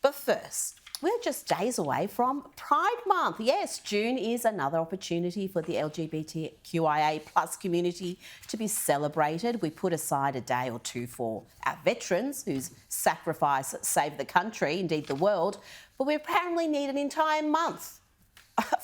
But first, we're just days away from Pride Month. Yes, June is another opportunity for the LGBTQIA plus community to be celebrated. We put aside a day or two for our veterans whose sacrifice saved the country, indeed the world, but we apparently need an entire month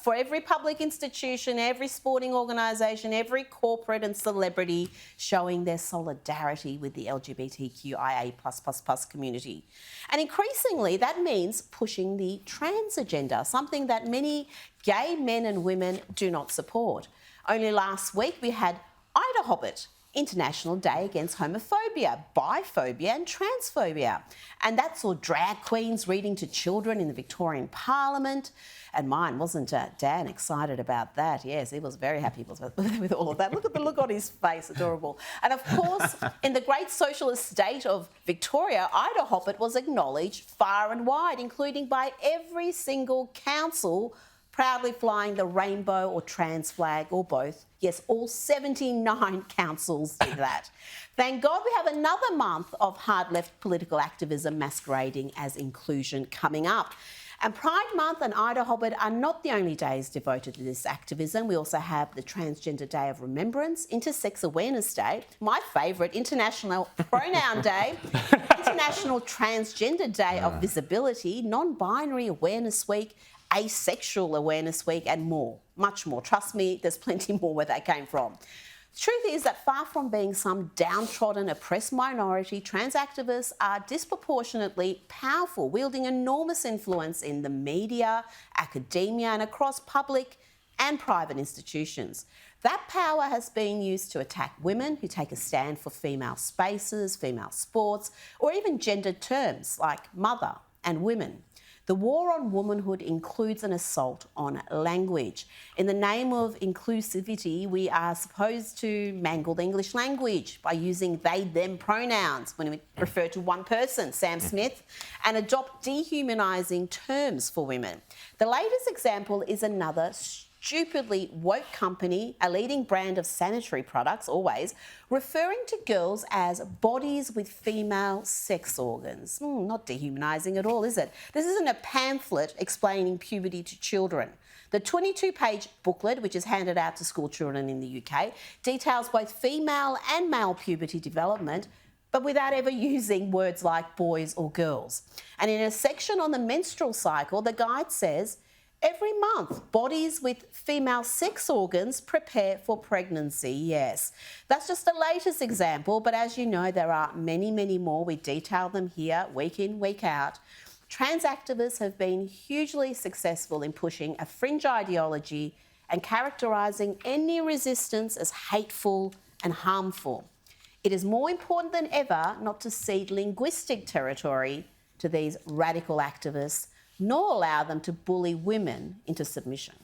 for every public institution, every sporting organisation, every corporate and celebrity showing their solidarity with the LGBTQIA++ community. And increasingly, that means pushing the trans agenda, something that many gay men and women do not support. Only last week we had Ida Hobbit, International Day Against Homophobia, Biphobia and Transphobia. And that saw drag queens reading to children in the Victorian Parliament. And mine, wasn't Dan excited about that? Yes, he was very happy with all of that. Look at the look on his face, adorable. And of course, in the great socialist state of Victoria, Ida Hobbit was acknowledged far and wide, including by every single council proudly flying the rainbow or trans flag or both. Yes, all 79 councils did that. Thank God we have another month of hard left political activism masquerading as inclusion coming up. And Pride Month and Ida Hobbit are not the only days devoted to this activism. We also have the Transgender Day of Remembrance, Intersex Awareness Day, my favourite, International Pronoun Day, International Transgender Day of Visibility, Non-Binary Awareness Week, Asexual Awareness Week and more, much more. Trust me, there's plenty more where that came from. The truth is that far from being some downtrodden, oppressed minority, trans activists are disproportionately powerful, wielding enormous influence in the media, academia and across public and private institutions. That power has been used to attack women who take a stand for female spaces, female sports, or even gendered terms like mother and women. The war on womanhood includes an assault on language. In the name of inclusivity, we are supposed to mangle the English language by using they, them pronouns when we refer to one person, Sam Smith, and adopt dehumanising terms for women. The latest example is another stupidly woke company, a leading brand of sanitary products, always, referring to girls as bodies with female sex organs. Not dehumanising at all, is it? This isn't a pamphlet explaining puberty to children. The 22-page booklet, which is handed out to school children in the UK, details both female and male puberty development, but without ever using words like boys or girls. And in a section on the menstrual cycle, the guide says, every month, bodies with female sex organs prepare for pregnancy. Yes, that's just the latest example, but as you know, there are many, many more. We detail them here week in, week out. Trans activists have been hugely successful in pushing a fringe ideology and characterising any resistance as hateful and harmful. It is more important than ever not to cede linguistic territory to these radical activists, nor allow them to bully women into submission.